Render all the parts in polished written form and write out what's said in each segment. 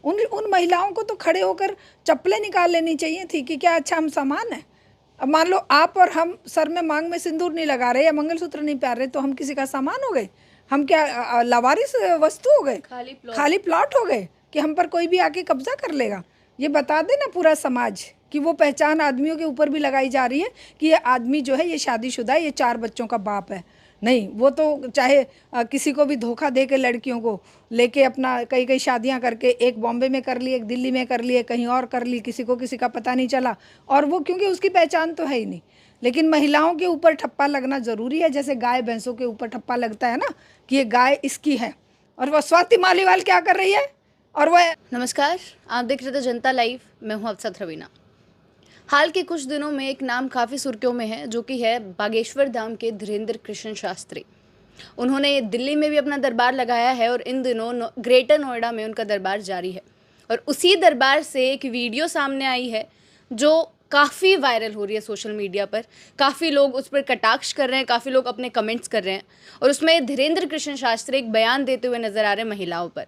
उन उन महिलाओं को तो खड़े होकर चप्पलें निकाल लेनी चाहिए थी कि क्या अच्छा हम सामान है। अब मान लो आप और हम सर में मांग में सिंदूर नहीं लगा रहे या मंगलसूत्र नहीं पहन रहे तो हम किसी का सामान हो गए? हम क्या लावारिस वस्तु हो गए? खाली प्लॉट हो गए कि हम पर कोई भी आके कब्जा कर लेगा? ये बता दे ना पूरा समाज कि वो पहचान आदमियों के ऊपर भी लगाई जा रही है कि ये आदमी जो है ये शादीशुदा है, ये 4 बच्चों का बाप है। नहीं, वो तो चाहे किसी को भी धोखा दे के लड़कियों को लेके अपना कई कई शादियां करके, एक बॉम्बे में कर ली, एक दिल्ली में कर ली, कहीं और कर ली, किसी को किसी का पता नहीं चला, और वो क्योंकि उसकी पहचान तो है ही नहीं। लेकिन महिलाओं के ऊपर ठप्पा लगना ज़रूरी है, जैसे गाय भैंसों के ऊपर ठप्पा लगता है ना कि ये गाय इसकी है। और वह स्वाति मालीवाल क्या कर रही है? और वह नमस्कार, आप देख रहे थे जनता लाइव। मैं हूं अफसर रवीना। हाल के कुछ दिनों में एक नाम काफ़ी सुर्खियों में है, जो कि है बागेश्वर धाम के धीरेंद्र कृष्ण शास्त्री। उन्होंने दिल्ली में भी अपना दरबार लगाया है और इन दिनों ग्रेटर नोएडा में उनका दरबार जारी है। और उसी दरबार से एक वीडियो सामने आई है जो काफ़ी वायरल हो रही है सोशल मीडिया पर। काफ़ी लोग उस पर कटाक्ष कर रहे हैं, काफ़ी लोग अपने कमेंट्स कर रहे हैं। और उसमें धीरेंद्र कृष्ण शास्त्री एक बयान देते हुए नजर आ रहे हैं महिलाओं पर।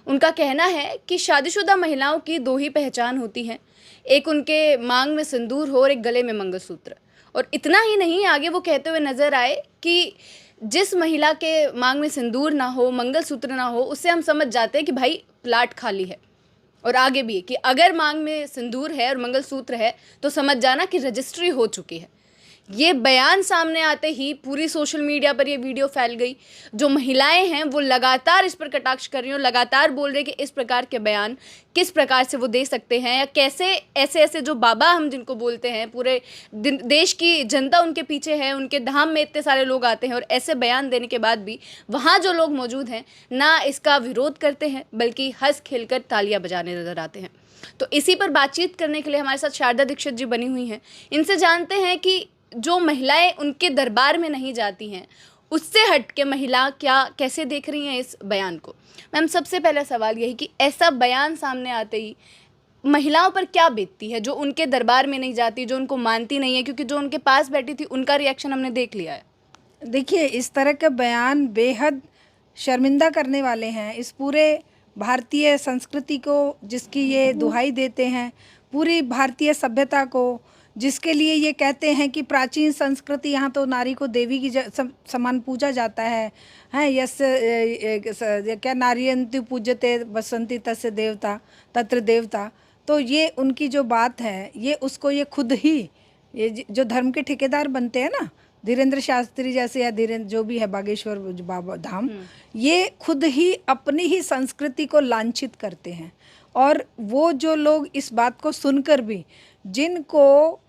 उनका कहना है कि शादीशुदा महिलाओं की 2 ही पहचान होती हैं, एक उनके मांग में सिंदूर हो और एक गले में मंगलसूत्र। और इतना ही नहीं, आगे वो कहते हुए नजर आए कि जिस महिला के मांग में सिंदूर ना हो, मंगलसूत्र ना हो, उससे हम समझ जाते हैं कि भाई प्लाट खाली है। और आगे भी कि अगर मांग में सिंदूर है और मंगलसूत्र है तो समझ जाना कि रजिस्ट्री हो चुकी है। ये बयान सामने आते ही पूरी सोशल मीडिया पर ये वीडियो फैल गई। जो महिलाएं हैं वो लगातार इस पर कटाक्ष कर रही हैं, लगातार बोल रहे कि इस प्रकार के बयान किस प्रकार से वो दे सकते हैं, या कैसे ऐसे ऐसे जो बाबा हम जिनको बोलते हैं, पूरे देश की जनता उनके पीछे है, उनके धाम में इतने सारे लोग आते हैं और ऐसे बयान देने के बाद भी वहाँ जो लोग मौजूद हैं ना इसका विरोध करते हैं बल्कि हंस खेल कर तालियां बजाने नजर आते हैं। तो इसी पर बातचीत करने के लिए हमारे साथ शारदा दीक्षित जी बनी हुई हैं। इनसे जानते हैं कि जो महिलाएं उनके दरबार में नहीं जाती हैं, उससे हट के महिला क्या कैसे देख रही हैं इस बयान को। मैम, सबसे पहला सवाल यही कि ऐसा बयान सामने आते ही महिलाओं पर क्या बीतती है जो उनके दरबार में नहीं जाती, जो उनको मानती नहीं है, क्योंकि जो उनके पास बैठी थी उनका रिएक्शन हमने देख लिया है। देखिए, इस तरह के बयान बेहद शर्मिंदा करने वाले हैं। इस पूरे भारतीय संस्कृति को जिसकी ये दुहाई देते हैं, पूरी भारतीय सभ्यता को जिसके लिए ये कहते हैं कि प्राचीन संस्कृति, यहाँ तो नारी को देवी की समान पूजा जाता है। हैं यस क्या नारियंति पूज्यते बसंती तस्य देवता तत्र देवता। तो ये उनकी जो बात है, ये उसको ये खुद ही ये जो धर्म के ठेकेदार बनते हैं ना, धीरेंद्र शास्त्री जैसे या धीरेंद्र जो भी है बागेश्वर बाबा धाम, ये खुद ही अपनी ही संस्कृति को लांछित करते हैं। और वो जो लोग इस बात को सुनकर भी, जिनको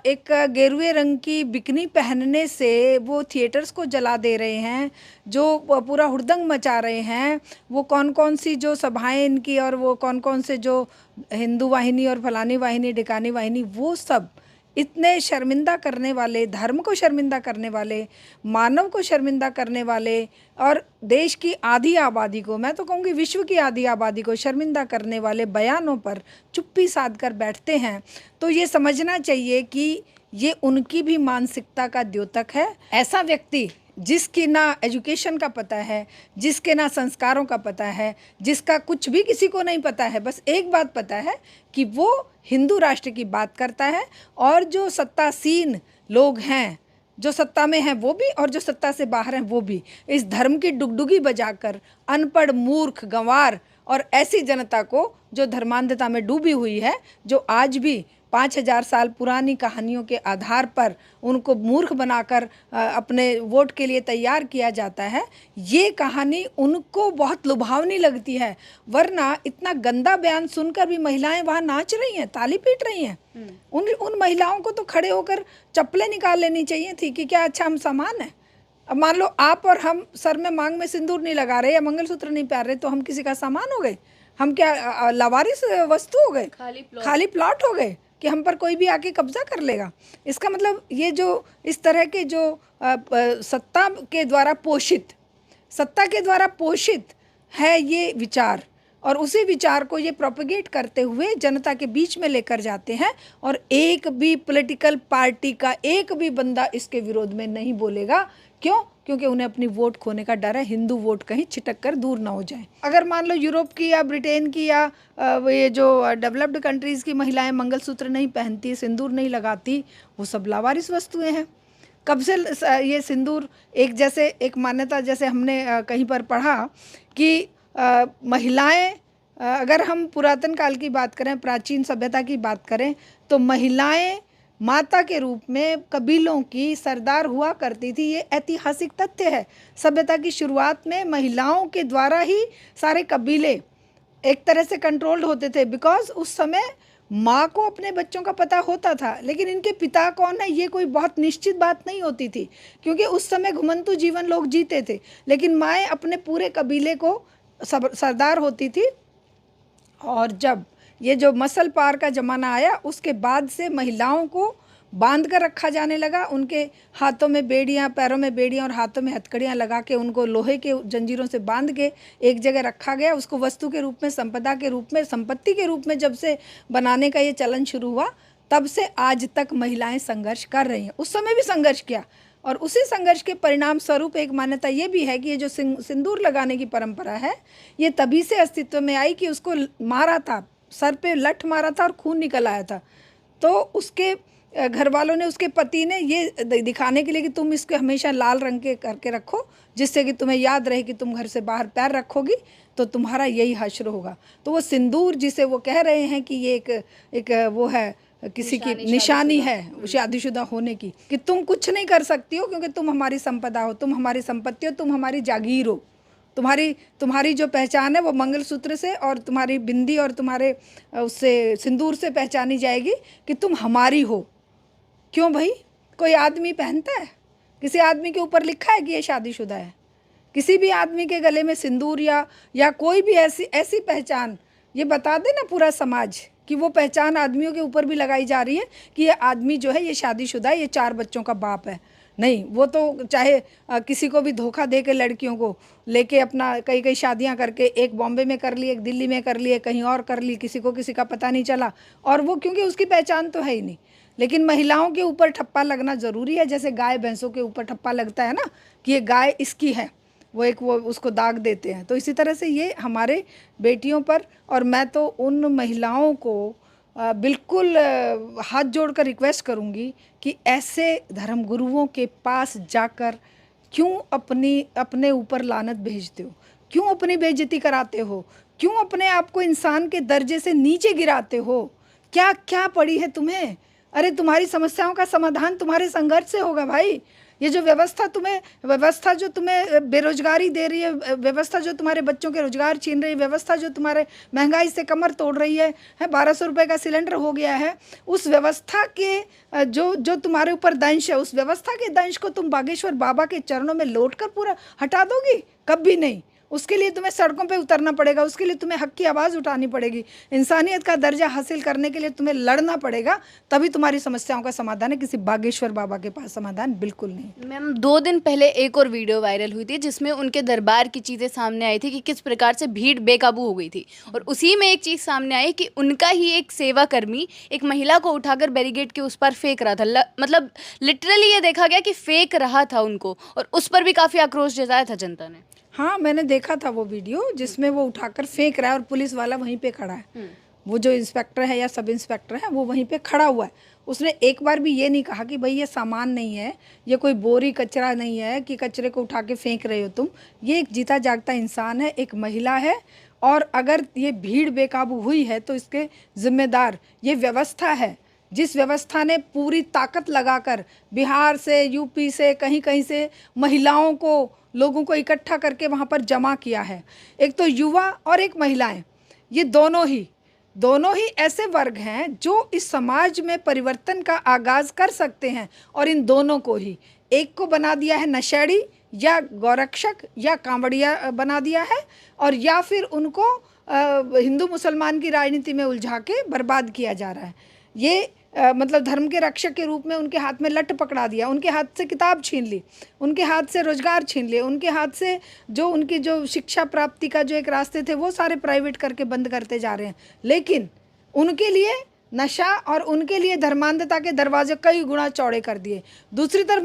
एक गेरुए रंग की बिकनी पहनने से वो थिएटर्स को जला दे रहे हैं, जो पूरा हुड़दंग मचा रहे हैं, वो कौन कौन सी जो सभाएं इनकी और वो कौन कौन से जो हिंदू वाहिनी और फलानी वाहिनी ढिकानी वाहिनी, वो सब इतने शर्मिंदा करने वाले, धर्म को शर्मिंदा करने वाले, मानव को शर्मिंदा करने वाले और देश की आधी आबादी को, मैं तो कहूँगी विश्व की आधी आबादी को शर्मिंदा करने वाले बयानों पर चुप्पी साध कर बैठते हैं, तो ये समझना चाहिए कि ये उनकी भी मानसिकता का द्योतक है। ऐसा व्यक्ति जिसकी ना एजुकेशन का पता है, जिसके ना संस्कारों का पता है, जिसका कुछ भी किसी को नहीं पता है, बस एक बात पता है कि वो हिंदू राष्ट्र की बात करता है। और जो सत्तासीन लोग हैं, जो सत्ता में हैं वो भी और जो सत्ता से बाहर हैं वो भी, इस धर्म की डुगडुगी बजाकर अनपढ़, मूर्ख, गंवार और ऐसी जनता को जो धर्मांधता में डूबी हुई है, जो आज भी 5000 साल पुरानी कहानियों के आधार पर उनको मूर्ख बनाकर अपने वोट के लिए तैयार किया जाता है, ये कहानी उनको बहुत लुभावनी लगती है। वरना इतना गंदा बयान सुनकर भी महिलाएं वहाँ नाच रही हैं, ताली पीट रही हैं। उन महिलाओं को तो खड़े होकर चप्पलें निकाल लेनी चाहिए थी कि क्या अच्छा हम सामान है। अब मान लो आप और हम सर में मांग में सिंदूर नहीं लगा रहे या मंगलसूत्र नहीं पहन रहे तो हम किसी का सामान हो गए? हम क्या लावारिस वस्तु हो गए? खाली प्लॉट हो गए कि हम पर कोई भी आके कब्जा कर लेगा? इसका मतलब ये जो इस तरह के जो सत्ता के द्वारा पोषित है ये विचार, और उसी विचार को ये प्रोपेगेट करते हुए जनता के बीच में लेकर जाते हैं। और एक भी पॉलिटिकल पार्टी का एक भी बंदा इसके विरोध में नहीं बोलेगा। क्यों? क्योंकि उन्हें अपनी वोट खोने का डर है, हिंदू वोट कहीं छिटक कर दूर ना हो जाए। अगर मान लो यूरोप की या ब्रिटेन की या ये जो डेवलप्ड कंट्रीज़ की महिलाएं मंगलसूत्र नहीं पहनती, सिंदूर नहीं लगाती, वो सब लावारिस वस्तुएं हैं। कब से ये सिंदूर एक मान्यता, जैसे हमने कहीं पर पढ़ा कि महिलाएं, अगर हम पुरातन काल की बात करें, प्राचीन सभ्यता की बात करें, तो महिलाएं माता के रूप में कबीलों की सरदार हुआ करती थी। ये ऐतिहासिक तथ्य है। सभ्यता की शुरुआत में महिलाओं के द्वारा ही सारे कबीले एक तरह से कंट्रोल्ड होते थे, बिकॉज उस समय माँ को अपने बच्चों का पता होता था, लेकिन इनके पिता कौन है ये कोई बहुत निश्चित बात नहीं होती थी, क्योंकि उस समय घुमंतु जीवन लोग जीते थे। लेकिन माएँ अपने पूरे कबीले को सरदार होती थी। और जब ये जो मसल पार का ज़माना आया, उसके बाद से महिलाओं को बांध कर रखा जाने लगा। उनके हाथों में बेड़ियाँ, पैरों में बेड़ियाँ और हाथों में हथकड़ियाँ लगा के उनको लोहे के जंजीरों से बांध के एक जगह रखा गया। उसको वस्तु के रूप में, संपदा के रूप में, संपत्ति के रूप में जब से बनाने का ये चलन शुरू हुआ, तब से आज तक महिलाएं संघर्ष कर रही हैं। उस समय भी संघर्ष किया, और उसी संघर्ष के परिणाम स्वरूप एक मान्यता ये भी है कि ये जो सिंदूर लगाने की परंपरा है, ये तभी से अस्तित्व में आई कि उसको मारा था, सर पे लठ मारा था और खून निकल आया था। तो उसके घर वालों ने, उसके पति ने, ये दिखाने के लिए कि तुम इसको हमेशा लाल रंग के करके रखो, जिससे कि तुम्हें याद रहे कि तुम घर से बाहर पैर रखोगी तो तुम्हारा यही हश्र होगा। तो वो सिंदूर जिसे वो कह रहे हैं कि ये एक वो है, किसी की निशानी है शादीशुदा होने की, कि तुम कुछ नहीं कर सकती हो क्योंकि तुम हमारी संपदा हो, तुम हमारी संपत्ति हो, तुम हमारी जागीर हो। तुम्हारी जो पहचान है वो मंगलसूत्र से और तुम्हारी बिंदी और तुम्हारे उससे सिंदूर से पहचानी जाएगी कि तुम हमारी हो। क्यों भाई? कोई आदमी पहनता है? किसी आदमी के ऊपर लिखा है कि ये शादीशुदा है? किसी भी आदमी के गले में सिंदूर या कोई भी ऐसी पहचान, ये बता दे ना पूरा समाज कि वो पहचान आदमियों के ऊपर भी लगाई जा रही है कि ये आदमी जो है ये शादीशुदा है, ये 4 बच्चों का बाप है। नहीं, वो तो चाहे किसी को भी धोखा दे के लड़कियों को लेके अपना कई शादियां करके, एक बॉम्बे में कर ली, एक दिल्ली में कर ली, कहीं और कर ली, किसी को किसी का पता नहीं चला, और वो क्योंकि उसकी पहचान तो है ही नहीं। लेकिन महिलाओं के ऊपर ठप्पा लगना ज़रूरी है, जैसे गाय भैंसों के ऊपर ठप्पा लगता है ना कि ये गाय इसकी है, वो उसको दाग देते हैं। तो इसी तरह से ये हमारे बेटियों पर, और मैं तो उन महिलाओं को बिल्कुल हाथ जोड़कर रिक्वेस्ट करूंगी कि ऐसे धर्मगुरुओं के पास जाकर क्यों अपने ऊपर लानत भेजते हो? क्यों अपनी बेइज्जती कराते हो? क्यों अपने आप को इंसान के दर्जे से नीचे गिराते हो? क्या क्या पड़ी है तुम्हें? अरे तुम्हारी समस्याओं का समाधान तुम्हारे संघर्ष से होगा भाई। ये जो व्यवस्था जो तुम्हें बेरोजगारी दे रही है, व्यवस्था जो तुम्हारे बच्चों के रोजगार छीन रही है, व्यवस्था जो तुम्हारे महंगाई से कमर तोड़ रही है 1200 रुपये का सिलेंडर हो गया है, उस व्यवस्था के जो तुम्हारे ऊपर दंश है, उस व्यवस्था के दंश को तुम बागेश्वर बाबा के चरणों में लौट कर पूरा हटा दोगी? कभी नहीं। उसके लिए तुम्हें सड़कों पे उतरना पड़ेगा, उसके लिए तुम्हें हक की आवाज़ उठानी पड़ेगी, इंसानियत का दर्जा हासिल करने के लिए तुम्हें लड़ना पड़ेगा, तभी तुम्हारी समस्याओं का समाधान है। किसी बागेश्वर बाबा के पास समाधान बिल्कुल नहीं। मैम, 2 दिन पहले एक और वीडियो वायरल हुई थी जिसमें उनके दरबार की चीज़ें सामने आई थी कि किस प्रकार से भीड़ बेकाबू हो गई थी, और उसी में एक चीज़ सामने आई कि उनका ही एक सेवा कर्मी एक महिला को उठाकर बैरिकेड के उस पर फेंक रहा था। मतलब लिटरली ये देखा गया कि फेंक रहा था उनको, और उस पर भी काफ़ी आक्रोश जताया था जनता ने। हाँ, मैंने देखा था वो वीडियो जिसमें वो उठाकर फेंक रहा है और पुलिस वाला वहीं पे खड़ा है। वो जो इंस्पेक्टर है या सब इंस्पेक्टर है वो वहीं पे खड़ा हुआ है। उसने एक बार भी ये नहीं कहा कि भाई ये सामान नहीं है, ये कोई बोरी कचरा नहीं है कि कचरे को उठा के फेंक रहे हो तुम। ये एक जीता जागता इंसान है, एक महिला है, और अगर ये भीड़ बेकाबू हुई है तो इसके जिम्मेदार ये व्यवस्था है, जिस व्यवस्था ने पूरी ताकत लगाकर बिहार से, यूपी से, कहीं कहीं से महिलाओं को, लोगों को इकट्ठा करके वहाँ पर जमा किया है। एक तो युवा और एक महिलाएं, ये दोनों ही ऐसे वर्ग हैं जो इस समाज में परिवर्तन का आगाज़ कर सकते हैं, और इन दोनों को ही, एक को बना दिया है नशेड़ी या गौरक्षक या कांवड़िया बना दिया है, और या फिर उनको हिंदू मुसलमान की राजनीति में उलझा के बर्बाद किया जा रहा है। ये मतलब धर्म के रक्षक के रूप में उनके हाथ में लठ पकड़ा दिया, उनके हाथ से किताब छीन ली, उनके हाथ से रोजगार छीन लिए, उनके हाथ से जो उनकी जो शिक्षा प्राप्ति का जो एक रास्ते थे वो सारे प्राइवेट करके बंद करते जा रहे हैं। लेकिन उनके लिए नशा और उनके लिए धर्मांधता के दरवाजे कई गुना चौड़े कर दिए। दूसरी तरफ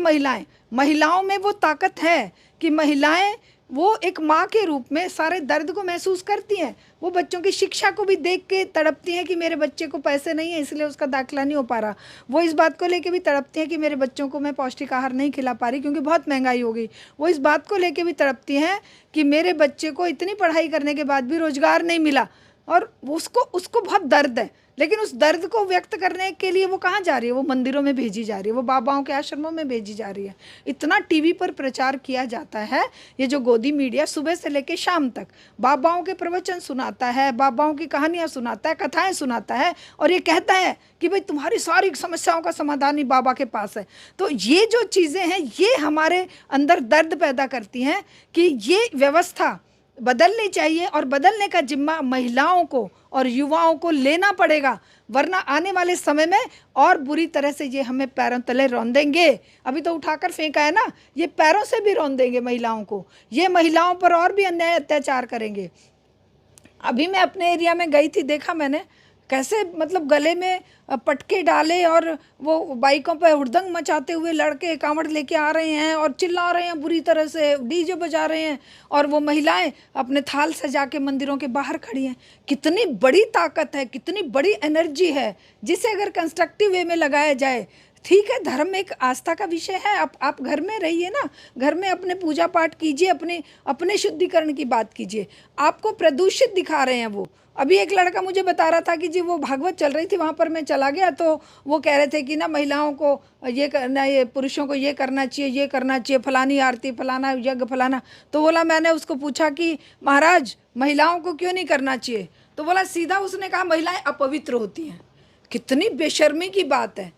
महिलाओं में वो ताकत है कि महिलाएं वो एक माँ के रूप में सारे दर्द को महसूस करती हैं। वो बच्चों की शिक्षा को भी देख के तड़पती हैं कि मेरे बच्चे को पैसे नहीं है इसलिए उसका दाखिला नहीं हो पा रहा। वो इस बात को लेके भी तड़पती हैं कि मेरे बच्चों को मैं पौष्टिक आहार नहीं खिला पा रही क्योंकि बहुत महंगाई हो गई। वो इस बात को लेके भी तड़पती हैं कि मेरे बच्चे को इतनी पढ़ाई करने के बाद भी रोजगार नहीं मिला और उसको बहुत दर्द है। लेकिन उस दर्द को व्यक्त करने के लिए वो कहाँ जा रही है? वो मंदिरों में भेजी जा रही है, वो बाबाओं के आश्रमों में भेजी जा रही है। इतना टीवी पर प्रचार किया जाता है, ये जो गोदी मीडिया सुबह से लेकर शाम तक बाबाओं के प्रवचन सुनाता है, बाबाओं की कहानियाँ सुनाता है, कथाएं सुनाता है और ये कहता है कि भाई तुम्हारी सारी समस्याओं का समाधान ही बाबा के पास है। तो ये जो चीज़ें हैं ये हमारे अंदर दर्द पैदा करती हैं कि ये व्यवस्था बदलनी चाहिए और बदलने का जिम्मा महिलाओं को और युवाओं को लेना पड़ेगा, वरना आने वाले समय में और बुरी तरह से ये हमें पैरों तले रौंदेंगे। अभी तो उठाकर फेंका है ना, ये पैरों से भी रौंदेंगे महिलाओं को, ये महिलाओं पर और भी अन्याय अत्याचार करेंगे। अभी मैं अपने एरिया में गई थी, देखा मैंने कैसे मतलब गले में पटके डाले और वो बाइकों पर हुड़दंग मचाते हुए लड़के कांवड़ लेके आ रहे हैं और चिल्ला रहे हैं बुरी तरह से, डीजे बजा रहे हैं और वो महिलाएं अपने थाल सजा के मंदिरों के बाहर खड़ी हैं। कितनी बड़ी ताकत है, कितनी बड़ी एनर्जी है जिसे अगर कंस्ट्रक्टिव वे में लगाया जाए। ठीक है, धर्म एक आस्था का विषय है, आप घर में रहिए ना, घर में अपने पूजा पाठ कीजिए, अपने शुद्धिकरण की बात कीजिए। आपको प्रदूषित दिखा रहे हैं वो। अभी एक लड़का मुझे बता रहा था कि जी वो भागवत चल रही थी, वहाँ पर मैं चला गया तो वो कह रहे थे कि ना महिलाओं को ये करना, ये पुरुषों को ये करना चाहिए, ये करना चाहिए, फलानी आरती, फलाना यज्ञ, फलाना। तो बोला, मैंने उसको पूछा कि महाराज महिलाओं को क्यों नहीं करना चाहिए? तो बोला सीधा उसने कहा महिलाएं अपवित्र होती हैं। कितनी बेशर्मी की बात है।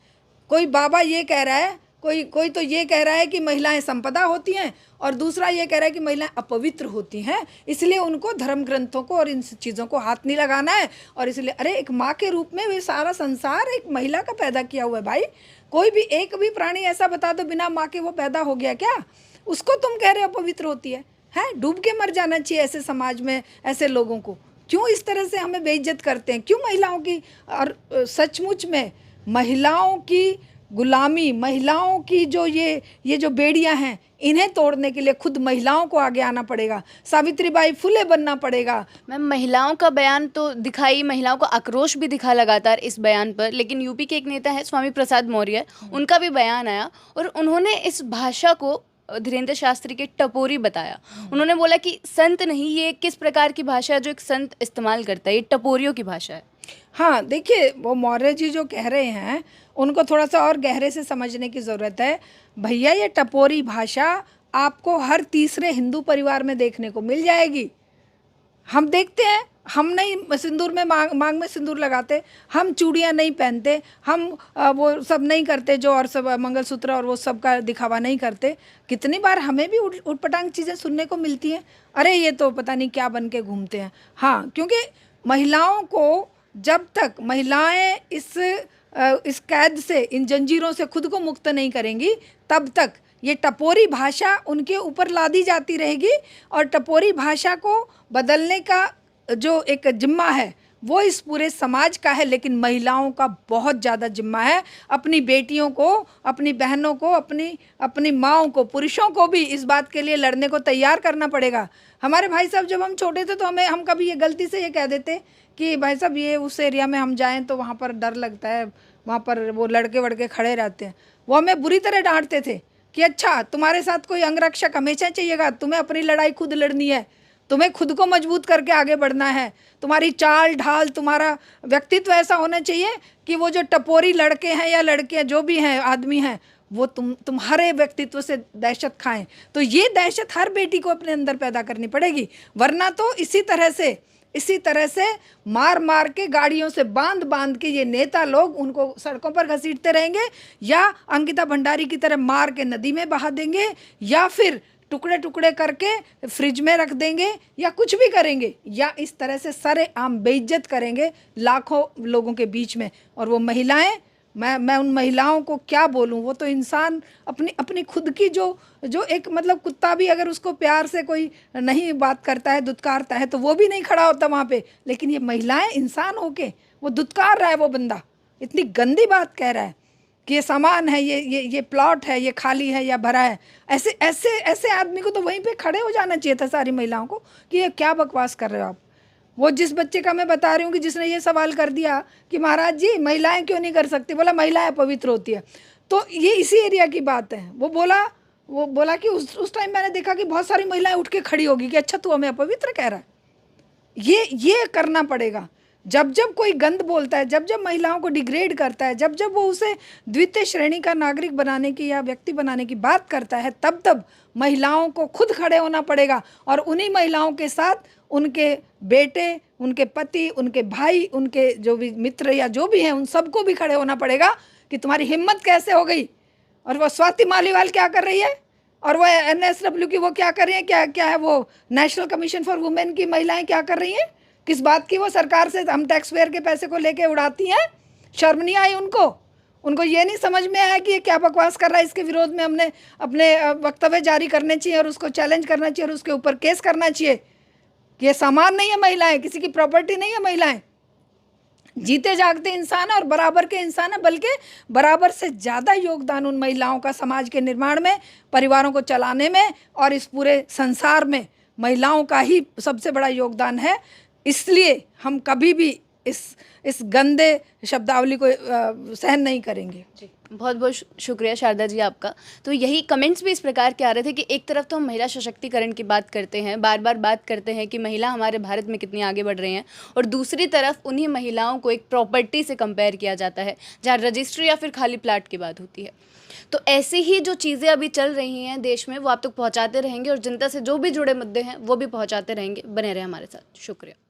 कोई बाबा ये कह रहा है, कोई तो ये कह रहा है कि महिलाएं संपदा होती हैं और दूसरा ये कह रहा है कि महिलाएं अपवित्र होती हैं, इसलिए उनको धर्म ग्रंथों को और इन चीज़ों को हाथ नहीं लगाना है। और इसलिए अरे एक माँ के रूप में वे सारा संसार एक महिला का पैदा किया हुआ है भाई। कोई भी एक भी प्राणी ऐसा बता दो बिना माँ के वो पैदा हो गया क्या? उसको तुम कह रहे हो अपवित्र होती है? डूब के मर जाना चाहिए ऐसे समाज में। ऐसे लोगों को क्यों इस तरह से हमें बेइज्जत करते हैं? क्यों महिलाओं की? और सचमुच में महिलाओं की गुलामी, महिलाओं की जो ये जो बेड़ियां हैं, इन्हें तोड़ने के लिए खुद महिलाओं को आगे आना पड़ेगा। सावित्रीबाई फुले बनना पड़ेगा। मैम, महिलाओं का बयान तो दिखाई, महिलाओं का आक्रोश भी दिखा लगातार इस बयान पर, लेकिन यूपी के एक नेता है स्वामी प्रसाद मौर्य, उनका भी बयान आया और उन्होंने इस भाषा को धीरेन्द्र शास्त्री के टपोरी बताया। उन्होंने बोला कि संत नहीं, ये किस प्रकार की भाषा है जो एक संत इस्तेमाल करता है, ये टपोरियों की भाषा है। हाँ, देखिए वो मौर्य जी जो कह रहे हैं उनको थोड़ा सा और गहरे से समझने की ज़रूरत है। भैया ये टपोरी भाषा आपको हर तीसरे हिंदू परिवार में देखने को मिल जाएगी। हम देखते हैं, हम नहीं सिंदूर में मांग में सिंदूर लगाते, हम चूड़ियाँ नहीं पहनते, हम वो सब नहीं करते जो और सब मंगलसूत्र और वो सब का दिखावा नहीं करते। कितनी बार हमें भी उटपटांग चीज़ें सुनने को मिलती हैं, अरे ये तो पता नहीं क्या बन के घूमते हैं। हाँ, क्योंकि महिलाओं को जब तक महिलाएं इस कैद से, इन जंजीरों से खुद को मुक्त नहीं करेंगी, तब तक ये टपोरी भाषा उनके ऊपर लादी जाती रहेगी। और टपोरी भाषा को बदलने का जो एक जिम्मा है वो इस पूरे समाज का है, लेकिन महिलाओं का बहुत ज़्यादा जिम्मा है। अपनी बेटियों को, अपनी बहनों को, अपनी माँओं को, पुरुषों को भी इस बात के लिए लड़ने को तैयार करना पड़ेगा। हमारे भाई साहब जब हम छोटे थे तो हम कभी ये गलती से ये कह देते कि भाई साहब ये उस एरिया में हम जाएं तो वहाँ पर डर लगता है, वहाँ पर वो लड़के वड़के खड़े रहते हैं। वो हमें बुरी तरह डांटते थे कि अच्छा तुम्हारे साथ कोई अंगरक्षक हमेशा चाहिएगा, तुम्हें अपनी लड़ाई खुद लड़नी है, तुम्हें खुद को मजबूत करके आगे बढ़ना है, तुम्हारी चाल ढाल, तुम्हारा व्यक्तित्व ऐसा होना चाहिए कि वो जो टपोरी लड़के हैं या लड़कियां जो भी हैं, आदमी हैं, वो तुम्हारे व्यक्तित्व से दहशत खाएं। तो ये दहशत हर बेटी को अपने अंदर पैदा करनी पड़ेगी, वरना तो इसी तरह से मार मार के, गाड़ियों से बांध के ये नेता लोग उनको सड़कों पर घसीटते रहेंगे, या अंकिता भंडारी की तरह मार के नदी में बहा देंगे, या फिर टुकड़े टुकड़े करके फ्रिज में रख देंगे या कुछ भी करेंगे, या इस तरह से सरेआम बेइज्जत करेंगे लाखों लोगों के बीच में। और वो महिलाएं, मैं उन महिलाओं को क्या बोलूं, वो तो इंसान अपनी खुद की जो एक मतलब कुत्ता भी अगर उसको प्यार से कोई नहीं बात करता है, दुत्कारता है, तो वो भी नहीं खड़ा होता वहाँ पे। लेकिन ये महिलाएं इंसान होके वो दुत्कार रहा है, वो बंदा इतनी गंदी बात कह रहा है कि ये सामान है, ये प्लॉट है, ये खाली है या भरा है। ऐसे ऐसे ऐसे आदमी को तो वहीं पे खड़े हो जाना चाहिए था सारी महिलाओं को कि ये क्या बकवास कर रहे हो आप। वो जिस बच्चे का मैं बता रही हूँ कि जिसने ये सवाल कर दिया कि महाराज जी महिलाएं क्यों नहीं कर सकती, बोला महिलाएं पवित्र होती है, तो ये इसी एरिया की बात है। वो बोला कि उस टाइम मैंने देखा कि बहुत सारी महिलाएं उठ के खड़ी होगी कि अच्छा तू हमें अपवित्र कह रहा है। ये करना पड़ेगा। जब जब कोई गंद बोलता है, जब जब महिलाओं को डिग्रेड करता है, जब जब वो उसे द्वितीय श्रेणी का नागरिक बनाने की या व्यक्ति बनाने की बात करता है, तब तब महिलाओं को खुद खड़े होना पड़ेगा। और उन्हीं महिलाओं के साथ उनके बेटे, उनके पति, उनके भाई, उनके जो भी मित्र या जो भी हैं, उन सबको भी खड़े होना पड़ेगा कि तुम्हारी हिम्मत कैसे हो गई। और वो स्वाति मालीवाल क्या कर रही है, और वो NSW की वो क्या कर रही है, क्या है वो नेशनल कमीशन फॉर वुमेन की महिलाएं क्या कर रही हैं, किस बात की वो सरकार से हम टैक्स पेयर के पैसे को लेके उड़ाती हैं। शर्म नहीं आई उनको ये नहीं समझ में आया कि ये क्या बकवास कर रहा है। इसके विरोध में हमने अपने वक्तव्य जारी करने चाहिए और उसको चैलेंज करना चाहिए और उसके ऊपर केस करना चाहिए कि ये सामान नहीं है, महिलाएं किसी की प्रॉपर्टी नहीं है। महिलाएं जीते जागते इंसान है और बराबर के इंसान है, बल्कि बराबर से ज़्यादा योगदान उन महिलाओं का समाज के निर्माण में, परिवारों को चलाने में और इस पूरे संसार में महिलाओं का ही सबसे बड़ा योगदान है। इसलिए हम कभी भी इस गंदे शब्दावली को सहन नहीं करेंगे। जी, बहुत बहुत शुक्रिया शारदा जी आपका। तो यही कमेंट्स भी इस प्रकार के आ रहे थे कि एक तरफ तो हम महिला सशक्तिकरण की बात करते हैं, बार बार बात करते हैं कि महिला हमारे भारत में कितनी आगे बढ़ रही हैं, और दूसरी तरफ उन्हीं महिलाओं को एक प्रॉपर्टी से कंपेयर किया जाता है जहाँ रजिस्ट्री या फिर खाली प्लाट की बात होती है। तो ऐसी ही जो चीज़ें अभी चल रही हैं देश में, वो आप तक पहुँचाते रहेंगे और जनता से जो भी जुड़े मुद्दे हैं वो भी पहुँचाते रहेंगे। बने रहे हमारे साथ। शुक्रिया।